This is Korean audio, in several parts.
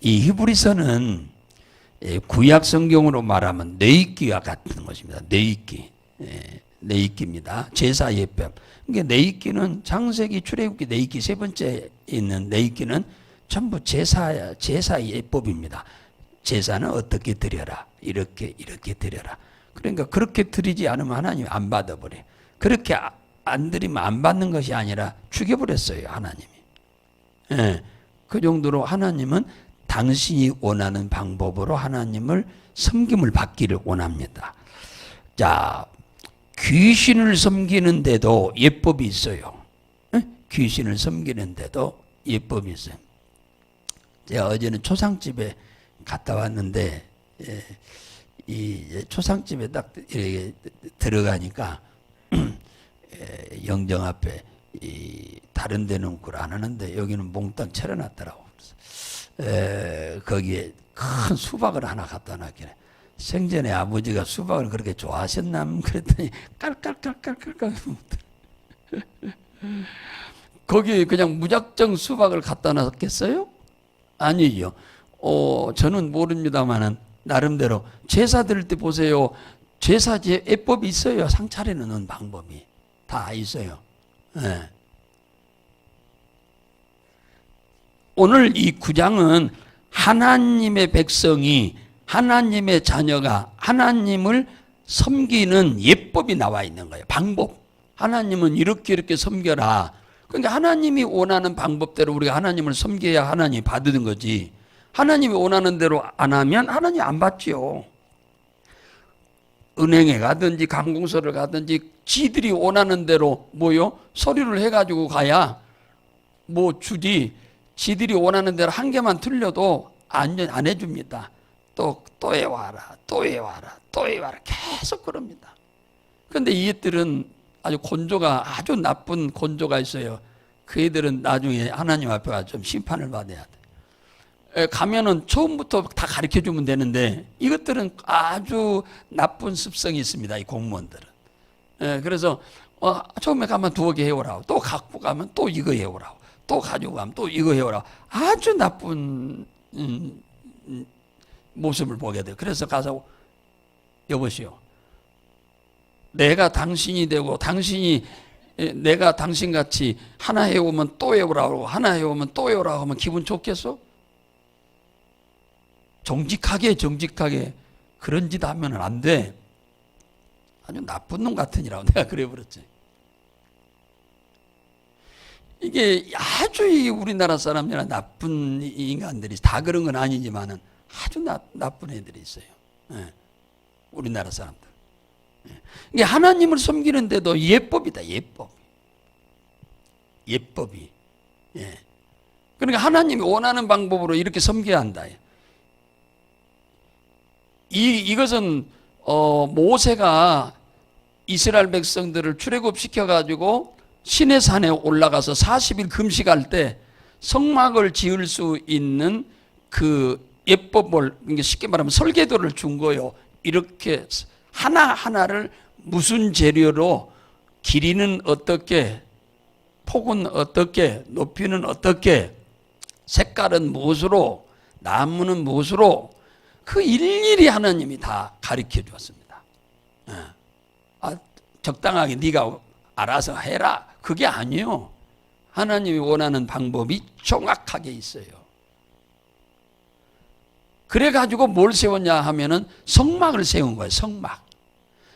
이 히브리서는 구약 성경으로 말하면 뇌익기와 같은 것입니다. 뇌익기. 뇌익기입니다. 제사 예법. 그러니까 뇌익기는 창세기, 출애굽기, 뇌익기 세 번째 있는 뇌익기는 전부 제사 예법입니다. 제사는 어떻게 드려라. 이렇게 드려라. 그러니까 그렇게 드리지 않으면 하나님이 안 받아버려. 그렇게 안 드리면 안 받는 것이 아니라 죽여버렸어요, 하나님이. 그 정도로 하나님은 당신이 원하는 방법으로 하나님을 섬김을 받기를 원합니다. 자, 귀신을 섬기는데도 예법이 있어요. 귀신을 섬기는데도 예법이 있어요. 제가 어제는 초상집에 갔다 왔는데, 이 초상집에 딱 이렇게 들어가니까 영정 앞에 다른 데는 굴 안 하는데 여기는 몽땅 차려놨더라고. 거기에 큰 수박을 하나 갖다 놨길래 생전에 아버지가 수박을 그렇게 좋아하셨나 그랬더니 깔깔깔깔깔깔 거기 그냥 무작정 수박을 갖다 놨겠어요? 아니죠. 저는 모릅니다만은 나름대로 제사 드릴 때 보세요. 제사 예법이 있어요. 상 차려놓는 방법이 다 있어요. 오늘 이 9장은 하나님의 백성이, 하나님의 자녀가 하나님을 섬기는 예법이 나와 있는 거예요. 방법. 하나님은 이렇게 섬겨라. 그러니까 하나님이 원하는 방법대로 우리가 하나님을 섬겨야 하나님이 받는 거지. 하나님이 원하는 대로 안 하면 하나님이 안 받지요. 은행에 가든지 관공서를 가든지 지들이 원하는 대로 서류를 해가지고 가야 주지. 지들이 원하는 대로 한 개만 틀려도 안 해줍니다. 또 해와라, 또 해와라, 또 해와라. 계속 그럽니다. 그런데 이 애들은 아주 나쁜 곤조가 있어요. 그 애들은 나중에 하나님 앞에 가서 좀 심판을 받아야 돼. 가면은 처음부터 다 가르쳐 주면 되는데 이것들은 아주 나쁜 습성이 있습니다. 이 공무원들은. 그래서 처음에 가면 두어 개 해오라고, 또 갖고 가면 또 이거 해오라고, 또 가지고 가면 또 이거 해오라고. 아주 나쁜 모습을 보게 돼요. 그래서 가서 여보시오, 내가 당신이 되고 내가 당신같이 하나 해오면 또 해오라고, 하나 해오면 또 해오라고 하면 기분 좋겠어? 정직하게 그런 짓 하면 안 돼. 아주 나쁜 놈 같으니라고 내가 그래 버렸지. 이게 아주 우리나라 사람이나 나쁜 인간들이 다 그런 건 아니지만은 아주 나쁜 애들이 있어요. 우리나라 사람들. 이게 하나님을 섬기는데도 예법이다. 예법이. 그러니까 하나님이 원하는 방법으로 이렇게 섬겨야 한다. 이것은 모세가 이스라엘 백성들을 출애굽시켜 가지고 시내 산에 올라가서 40일 금식할 때 성막을 지을 수 있는 그 예법을, 쉽게 말하면 설계도를 준 거예요. 이렇게 하나하나를 무슨 재료로, 길이는 어떻게, 폭은 어떻게, 높이는 어떻게, 색깔은 무엇으로, 나무는 무엇으로, 그 일일이 하나님이 다 가르쳐 주었습니다. 적당하게 네가 알아서 해라. 그게 아니에요. 하나님이 원하는 방법이 정확하게 있어요. 그래가지고 뭘 세웠냐 하면은 성막을 세운 거예요.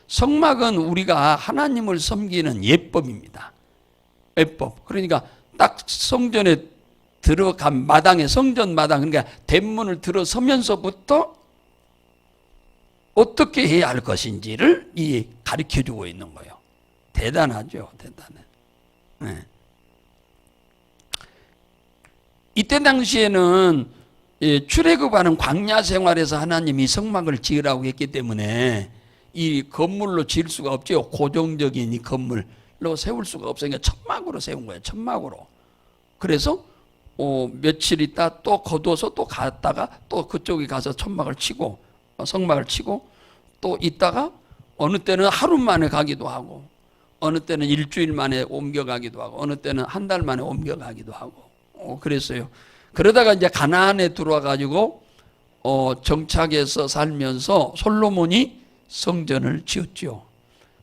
성막은 우리가 하나님을 섬기는 예법입니다. 예법. 그러니까 딱 성전에 들어간 마당에, 성전 마당, 그러니까 대문을 들어서면서부터 어떻게 해야 할 것인지를 가르쳐 주고 있는 거예요. 대단하죠. 대단해. 이때 당시에는 출애굽하는 광야 생활에서 하나님이 성막을 지으라고 했기 때문에 이 건물로 지을 수가 없죠. 고정적인 이 건물로 세울 수가 없으니까 천막으로 세운 거예요. 천막으로. 그래서 며칠 있다 또 거둬서 또 갔다가 또 그쪽에 가서 천막을 치고 성막을 치고 또 있다가 어느 때는 하루 만에 가기도 하고 어느 때는 일주일 만에 옮겨가기도 하고 어느 때는 한 달 만에 옮겨가기도 하고 그랬어요. 그러다가 이제 가나안에 들어와 가지고 정착해서 살면서 솔로몬이 성전을 지었죠.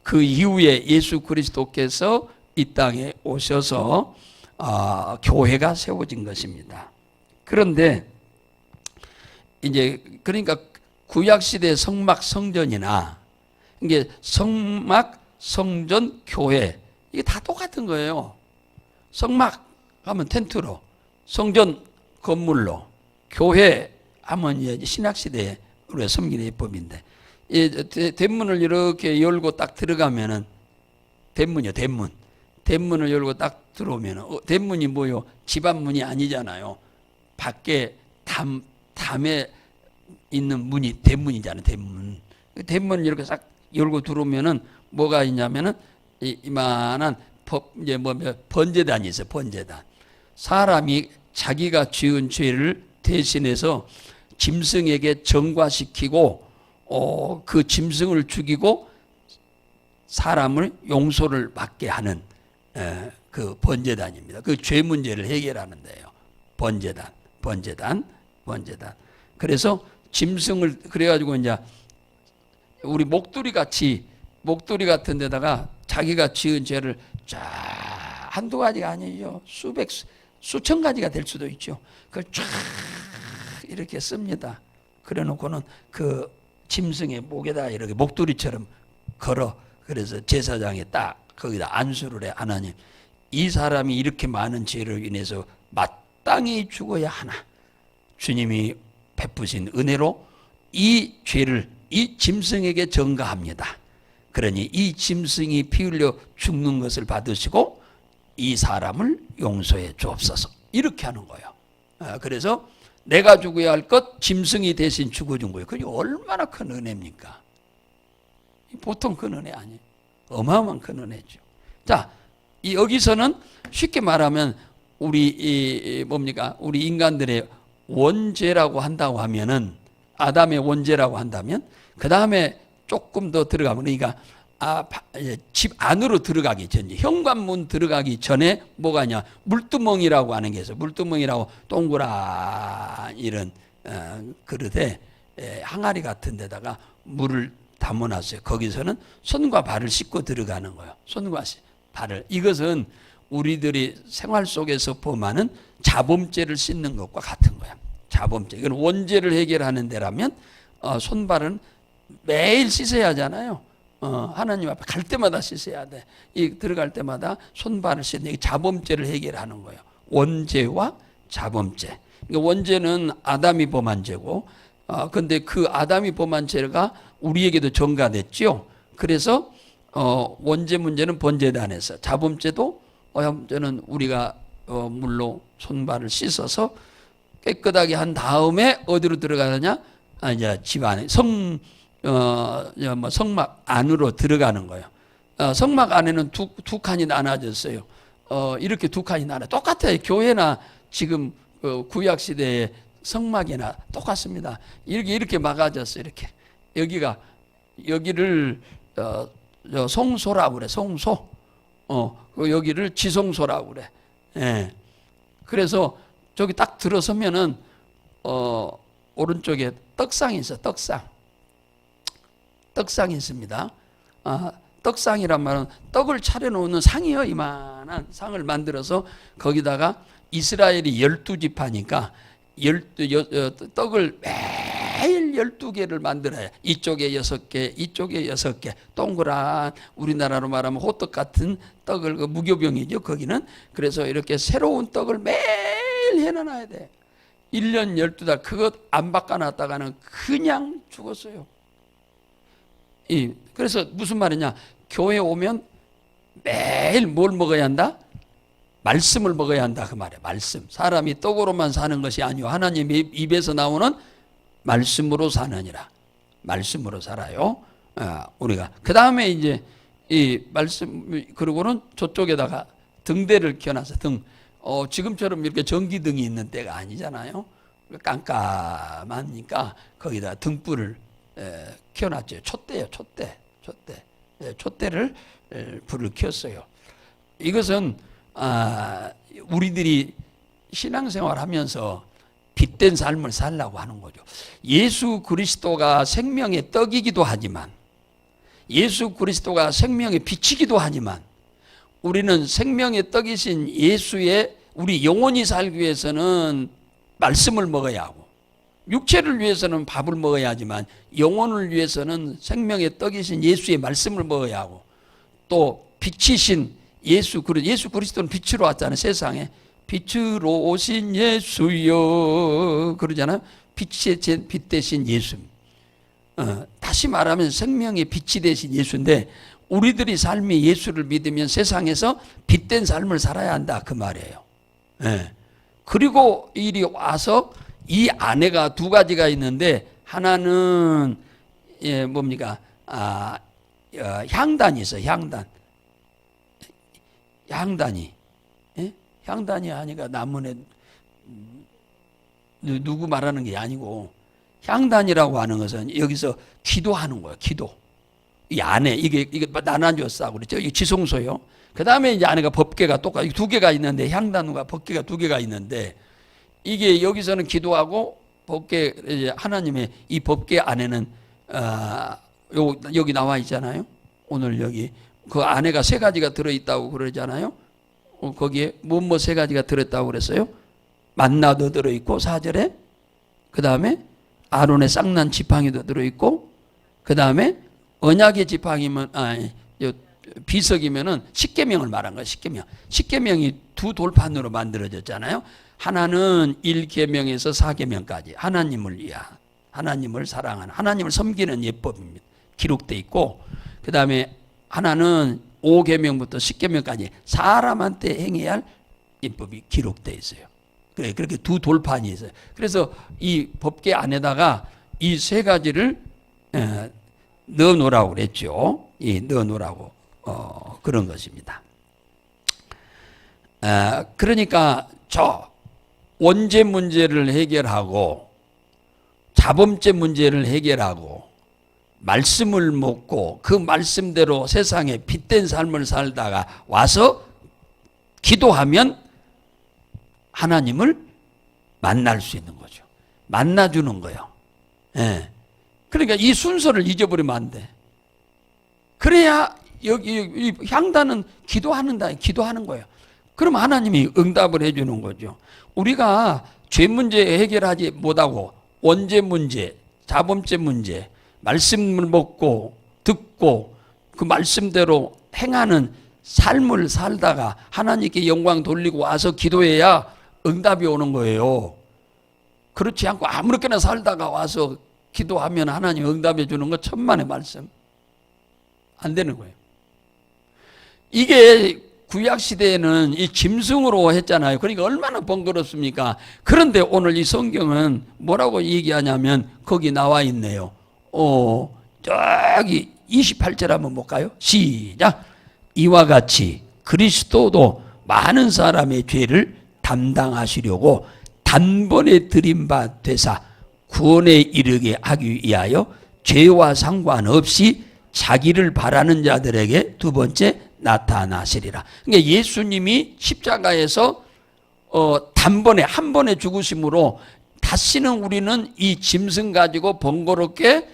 그 이후에 예수 그리스도께서 이 땅에 오셔서 교회가 세워진 것입니다. 그런데 이제 그러니까 구약 시대 성막 성전이나 이게 성막 성전 교회 이게 다 똑같은 거예요. 성막 하면 텐트로, 성전 건물로, 교회 하면 이제 신약 시대에 우리가 섬기는 예법인데, 대문을 이렇게 열고 딱 들어가면은 대문이요, 대문. 대문을 열고 딱 들어오면은 대문이 뭐요? 집 앞문이 아니잖아요. 밖에 담에 있는 문이 대문이잖아요, 대문. 대문을 이렇게 싹 열고 들어오면은 뭐가 있냐면은 이만한 이제 번제단이 있어요, 번제단. 사람이 자기가 지은 죄를 대신해서 짐승에게 전가시키고 그 짐승을 죽이고 사람을 용서를 받게 하는 그 번제단입니다. 그 죄 문제를 해결하는 데요. 번제단. 그래서 짐승을 그래가지고 이제 우리 목도리 같은 데다가 자기가 지은 죄를 쫙 한두 가지가 아니죠. 수천 가지가 될 수도 있죠. 그걸 쫙 이렇게 씁니다. 그래 놓고는 그 짐승의 목에다 이렇게 목도리처럼 걸어. 그래서 제사장에 딱 거기다 안수를 해. 하나님, 이 사람이 이렇게 많은 죄를 인해서 마땅히 죽어야 하나. 주님이 베푸신 은혜로 이 죄를 이 짐승에게 전가합니다. 그러니 이 짐승이 피 흘려 죽는 것을 받으시고 이 사람을 용서해 주옵소서. 이렇게 하는 거예요. 그래서 내가 죽어야 할 것 짐승이 대신 죽어준 거예요. 그게 얼마나 큰 은혜입니까? 보통 큰 은혜 아니에요. 어마어마한 큰 은혜죠. 자, 여기서는 쉽게 말하면 우리 우리 인간들의 원죄라고 한다고 하면은, 아담의 원죄라고 한다면, 그 다음에 조금 더 들어가면, 그러니까 집 안으로 들어가기 전, 현관문 들어가기 전에 뭐가 있냐, 물두멍이라고 하는 게 있어요. 물두멍이라고 동그란 이런 그릇에 항아리 같은 데다가 물을 담아놨어요. 거기서는 손과 발을 씻고 들어가는 거예요. 손과 발을. 이것은 우리들이 생활 속에서 범하는 자범죄를 씻는 것과 같은 거야. 자범죄. 이건 원죄를 해결하는 데라면 손발은 매일 씻어야 하잖아요. 하나님 앞에 갈 때마다 씻어야 돼. 들어갈 때마다 손발을 씻는 게 자범죄를 해결하는 거예요. 원죄와 자범죄. 그러니까 원죄는 아담이 범한 죄고, 근데 그 아담이 범한 죄가 우리에게도 전가됐죠. 그래서 원죄 문제는 번제단에서, 자범죄도 저는 우리가 물로 손발을 씻어서 깨끗하게 한 다음에 어디로 들어가느냐? 이제 집 안에 성막 안으로 들어가는 거예요. 성막 안에는 두 칸이 나눠졌어요. 이렇게 두 칸이 나눠. 똑같아요. 교회나 지금 구약 시대의 성막이나 똑같습니다. 이렇게 막아졌어요. 이렇게 여기를 송소라고 그래. 송소. 여기를 지성소라고 그래. 예. 그래서 저기 딱 들어서면은 오른쪽에 떡상이 있어. 떡상이 있습니다. 떡상이란 말은 떡을 차려놓는 상이요. 이만한 상을 만들어서 거기다가 이스라엘이 12지파니까 떡을 매일 12개를 만들어요. 이쪽에 6개, 이쪽에 6개. 동그란 우리나라로 말하면 호떡 같은 떡을, 그 무교병이죠, 거기는. 그래서 이렇게 새로운 떡을 매일 해놔야 돼. 1년 12달 그것 안 바꿔놨다가는 그냥 죽었어요. 그래서 무슨 말이냐, 교회 오면 매일 뭘 먹어야 한다? 말씀을 먹어야 한다, 그 말이야. 말씀. 사람이 떡으로만 사는 것이 아니요, 하나님의 입에서 나오는 말씀으로 사느니라. 말씀으로 살아요. 우리가 그 다음에 이제 이 말씀, 그리고는 저쪽에다가 등대를 켜놔서 지금처럼 이렇게 전기등이 있는 때가 아니잖아요. 깜깜하니까 거기다 등불을 켜놨죠. 촛대요, 촛대. 촛대를 불을 켰어요. 이것은 우리들이 신앙생활 하면서 빛된 삶을 살라고 하는 거죠. 예수 그리스도가 생명의 떡이기도 하지만, 예수 그리스도가 생명의 빛이기도 하지만, 우리는 생명의 떡이신 예수의 우리 영혼이 살기 위해서는 말씀을 먹어야 하고, 육체를 위해서는 밥을 먹어야 하지만 영혼을 위해서는 생명의 떡이신 예수의 말씀을 먹어야 하고, 또 빛이신 예수 그리스도는 빛으로 왔잖아요. 세상에 빛으로 오신 예수여 그러잖아요. 빛 대신 예수. 다시 말하면 생명의 빛이 되신 예수인데, 우리들이 삶이 예수를 믿으면 세상에서 빛된 삶을 살아야 한다 그 말이에요. 그리고 이리 와서 이 안에가 두 가지가 있는데, 하나는 뭡니까? 향단이 있어요. 향단이. 향단이 하니까 나무에 누구 말하는 게 아니고, 향단이라고 하는 것은 여기서 기도하는 거예요. 기도. 이 안에 이게 나눠줬다고 그랬죠. 이 지성소요. 그 다음에 이제 안에가 법궤가 똑같이 두 개가 있는데, 향단과 법궤가 두 개가 있는데, 이게 여기서는 기도하고 법궤, 이제 하나님의 이 법궤 안에는 여기 나와 있잖아요. 오늘 여기 그 안에가 세 가지가 들어있다고 그러잖아요. 거기에 뭐뭐 세 가지가 들었다고 그랬어요? 만나도 들어있고 4절에, 그 다음에 아론의 쌍난 지팡이도 들어있고, 그 다음에 언약의 지팡이면 비석이면은 십계명을 말한 거예요. 십계명이 두 돌판으로 만들어졌잖아요. 하나는 1계명에서 4계명까지 하나님을 위한, 하나님을 사랑하는, 하나님을 섬기는 예법입니다. 기록돼 있고, 그 다음에 하나는 5계명부터 10계명까지 사람한테 행해야 할 예법이 기록돼 있어요. 그렇게 두 돌판이 있어요. 그래서 이 법궤 안에다가 이 세 가지를 넣어 놓으라고 그랬죠. 넣어 놓으라고 그런 것입니다. 그러니까 저 원죄 문제를 해결하고, 자범죄 문제를 해결하고, 말씀을 먹고 그 말씀대로 세상에 빛된 삶을 살다가 와서 기도하면 하나님을 만날 수 있는 거죠. 만나주는 거예요. 그러니까 이 순서를 잊어버리면 안 돼. 그래야 여기 향단은 기도하는 거예요. 그럼 하나님이 응답을 해주는 거죠. 우리가 죄 문제 해결하지 못하고 원죄 문제, 자범죄 문제, 말씀을 먹고 듣고 그 말씀대로 행하는 삶을 살다가 하나님께 영광 돌리고 와서 기도해야 응답이 오는 거예요. 그렇지 않고 아무렇게나 살다가 와서 기도하면 하나님 응답해 주는 거 천만의 말씀. 안 되는 거예요. 이게 구약시대에는 이 짐승으로 했잖아요. 그러니까 얼마나 번거롭습니까? 그런데 오늘 이 성경은 뭐라고 얘기하냐면 거기 나와 있네요. 저기 28절 한번 볼까요? 시작. 이와 같이 그리스도도 많은 사람의 죄를 담당하시려고 단번에 드린 바 되사 구원에 이르게 하기 위하여 죄와 상관없이 자기를 바라는 자들에게 두 번째 나타나시리라. 그러니까 예수님이 십자가에서 단번에 한 번에 죽으심으로 다시는 우리는 이 짐승 가지고 번거롭게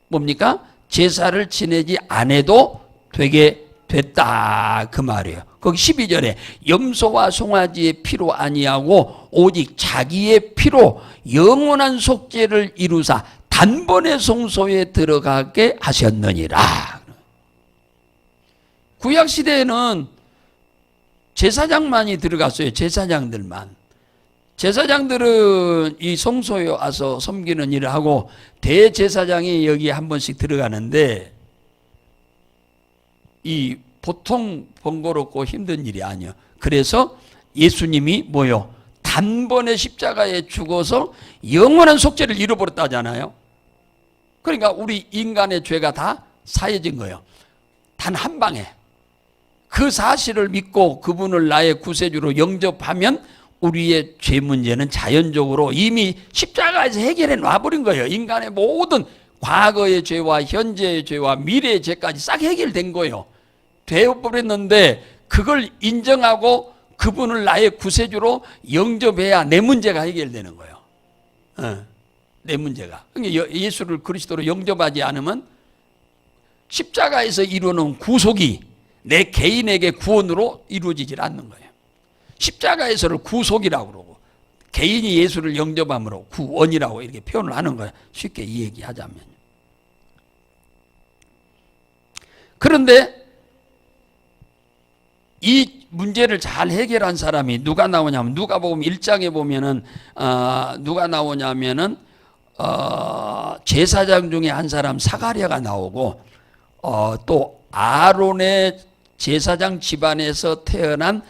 뭡니까? 제사를 지내지 않아도 되게 됐다 그 말이에요. 거기 12절에 염소와 송아지의 피로 아니하고 오직 자기의 피로 영원한 속죄를 이루사 단번에 성소에 들어가게 하셨느니라. 구약시대에는 제사장만이 들어갔어요. 제사장들만. 제사장들은 이 성소에 와서 섬기는 일을 하고 대제사장이 여기 한 번씩 들어가는데 이 보통 번거롭고 힘든 일이 아니에요. 그래서 예수님이 뭐요? 단번에 십자가에 죽어서 영원한 속죄를 이뤄버렸다잖아요. 그러니까 우리 인간의 죄가 다 사해진 거예요. 단 한 방에. 그 사실을 믿고 그분을 나의 구세주로 영접하면 우리의 죄 문제는 자연적으로 이미 십자가에서 해결해 놔버린 거예요. 인간의 모든 과거의 죄와 현재의 죄와 미래의 죄까지 싹 해결된 거예요. 되어버렸는데 그걸 인정하고 그분을 나의 구세주로 영접해야 내 문제가 해결되는 거예요. 내 문제가. 그러니까 예수를 그리스도로 영접하지 않으면 십자가에서 이루는 구속이 내 개인에게 구원으로 이루어지질 않는 거예요. 십자가에서를 구속이라고 그러고 개인이 예수를 영접함으로 구원이라고 이렇게 표현을 하는 거예요. 쉽게 이 얘기하자면. 그런데 이 문제를 잘 해결한 사람이 누가 나오냐면 누가복음 1장에 보면은 누가 나오냐면은 제사장 중에 한 사람 사가랴가 나오고 또 아론의 제사장 집안에서 태어난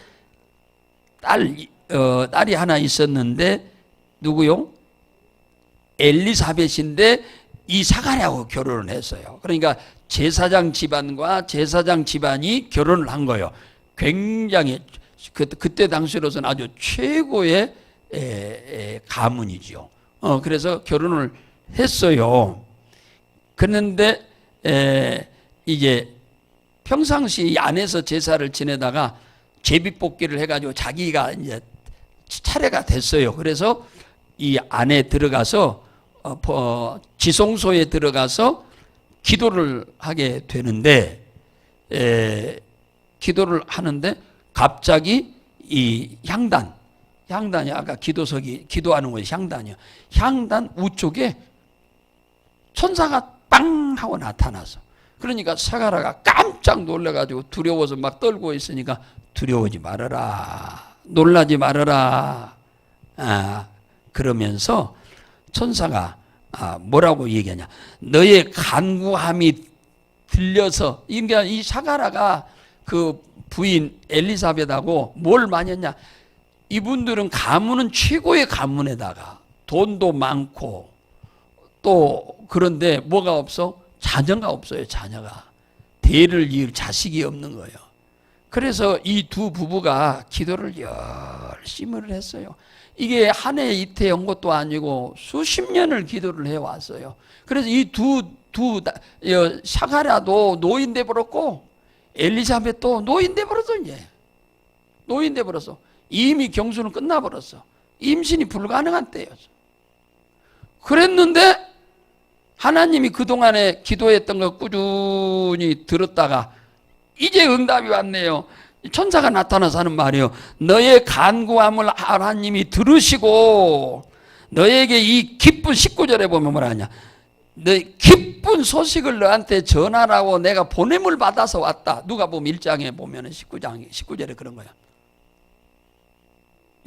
딸이 하나 있었는데 누구요? 엘리사벳인데 이 사가랴하고 결혼을 했어요. 그러니까 제사장 집안과 제사장 집안이 결혼을 한 거예요. 굉장히 그때 당시로서는 아주 최고의 가문이죠. 그래서 결혼을 했어요. 그런데 이제 평상시 이 안에서 제사를 지내다가 제비뽑기를 해가지고 자기가 이제 차례가 됐어요. 그래서 이 안에 들어가서 지성소에 들어가서 기도를 하게 되는데 기도를 하는데 갑자기 이 향단이 아까 기도석이 기도하는 곳이 향단이요. 향단 우쪽에 천사가 빵 하고 나타나서 그러니까 사가랴가 깜짝 놀라가지고 두려워서 막 떨고 있으니까 두려워하지 말아라, 놀라지 말아라. 그러면서 천사가 뭐라고 얘기하냐? 너의 간구함이 들려서 그러니까 이 사가랴가 그 부인 엘리사벳하고 뭘 많이 했냐? 이분들은 가문은 최고의 가문에다가 돈도 많고 또 그런데 뭐가 없어? 자녀가 없어요. 자녀가 대를 이을 자식이 없는 거예요. 그래서 이 두 부부가 기도를 열심히 했어요. 이게 한 해 이태 연 것도 아니고 수십 년을 기도를 해왔어요. 그래서 이 사가랴도 노인 돼 버렸고 엘리사벳도 노인 돼 버렸어. 이제 노인 돼 버렸어. 이미 경수는 끝나 버렸어. 임신이 불가능한 때였어. 그랬는데 하나님이 그동안에 기도했던 거 꾸준히 들었다가 이제 응답이 왔네요. 천사가 나타나서 하는 말이에요. 너의 간구함을 하나님이 들으시고 너에게 이 기쁜 19절에 보면 뭐라 하냐? 너 기쁜 소식을 너한테 전하라고 내가 보냄을 받아서 왔다. 누가복음 1장에 보면 19절에 그런 거야.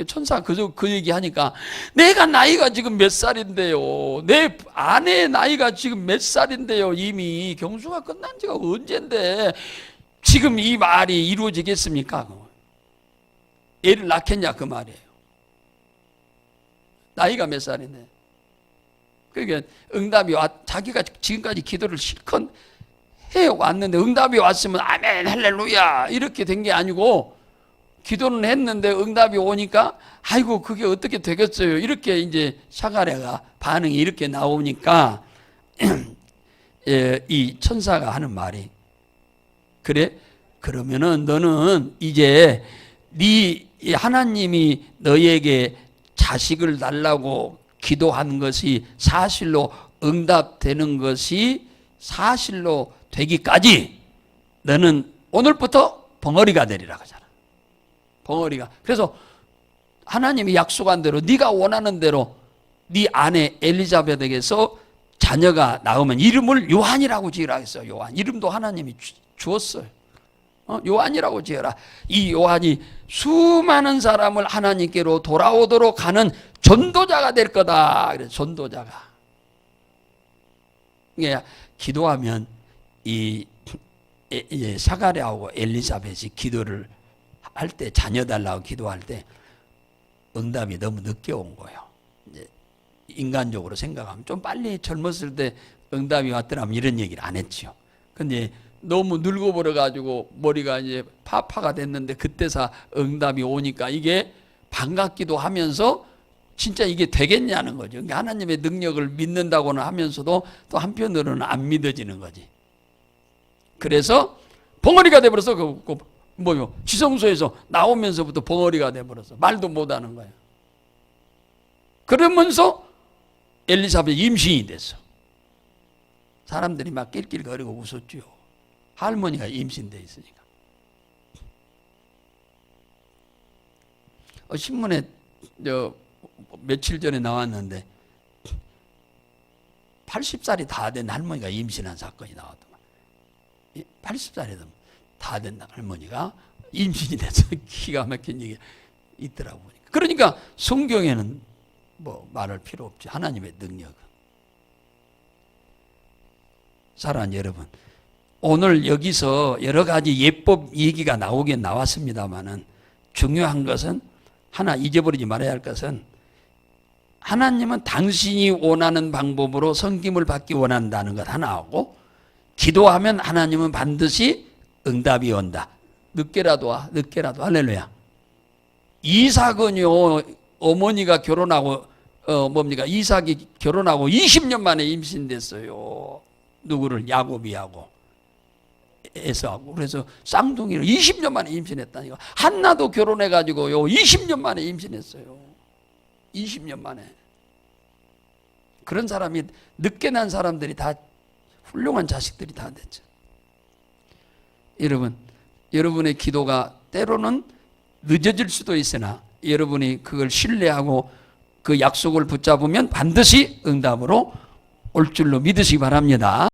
천사가 그 얘기하니까 내가 나이가 지금 몇 살인데요. 내 아내의 나이가 지금 몇 살인데요. 이미 경수가 끝난 지가 언젠데 지금 이 말이 이루어지겠습니까? 애를 낳겠냐 그 말이에요. 나이가 몇 살인데. 그러니까 응답이 자기가 지금까지 기도를 실컷 해왔는데 응답이 왔으면 아멘 할렐루야 이렇게 된 게 아니고 기도는 했는데 응답이 오니까 아이고 그게 어떻게 되겠어요. 이렇게 이제 사가랴가 반응이 이렇게 나오니까 이 천사가 하는 말이 그래? 그러면은 너는 이제 하나님이 너에게 자식을 달라고 기도한 것이 사실로 응답되는 것이 사실로 되기까지 너는 오늘부터 벙어리가 되리라고 하잖아. 벙어리가. 그래서 하나님이 약속한 대로 네가 원하는 대로 네 아내 엘리자벳에게서 자녀가 나오면 이름을 요한이라고 지으라 했어요. 요한. 이름도 하나님이 주었어요. 요한이라고 지어라. 이 요한이 수많은 사람을 하나님께로 돌아오도록 하는 전도자가 될 거다. 그래서 전도자가. 그러니까 기도하면 이 사가랴하고 엘리사벳이 기도를 할 때 자녀 달라고 기도할 때 응답이 너무 늦게 온 거예요. 이제 인간적으로 생각하면 좀 빨리 젊었을 때 응답이 왔더라면 이런 얘기를 안 했죠. 근데 너무 늙어버려 가지고 머리가 이제 파파가 됐는데 그때서 응답이 오니까 이게 반갑기도 하면서 진짜 이게 되겠냐는 거죠. 그러니까 하나님의 능력을 믿는다고는 하면서도 또 한편으로는 안 믿어지는 거지. 그래서 벙어리가 돼버려서 뭐요? 지성소에서 나오면서부터 벙어리가 돼버렸어. 말도 못하는 거야. 그러면서 엘리사벳 임신이 됐어. 사람들이 막 낄낄거리고 웃었죠. 할머니가 임신돼 있으니까. 신문에 며칠 전에 나왔는데 80살이 다 된 할머니가 임신한 사건이 나왔더만. 80살이 다 된 할머니가 임신이 돼서 기가 막힌 얘기 있더라고. 그러니까 성경에는 뭐 말할 필요 없지. 하나님의 능력은. 사랑하는 여러분, 오늘 여기서 여러 가지 예법 얘기가 나오긴 나왔습니다만은 중요한 것은 하나 잊어버리지 말아야 할 것은 하나님은 당신이 원하는 방법으로 섬김을 받기 원한다는 것 하나하고 기도하면 하나님은 반드시 응답이 온다. 늦게라도 와. 늦게라도. 할렐루야. 이삭은요, 어머니가 결혼하고 이삭이 결혼하고 20년 만에 임신됐어요. 누구를? 야곱이하고 에서하고. 그래서 쌍둥이를 20년 만에 임신했다니까. 한나도 결혼해가지고요 20년 만에 임신했어요. 20년 만에. 그런 사람이, 늦게 난 사람들이 다 훌륭한 자식들이 다 됐죠. 여러분, 여러분의 기도가 때로는 늦어질 수도 있으나 여러분이 그걸 신뢰하고 그 약속을 붙잡으면 반드시 응답으로 올 줄로 믿으시기 바랍니다.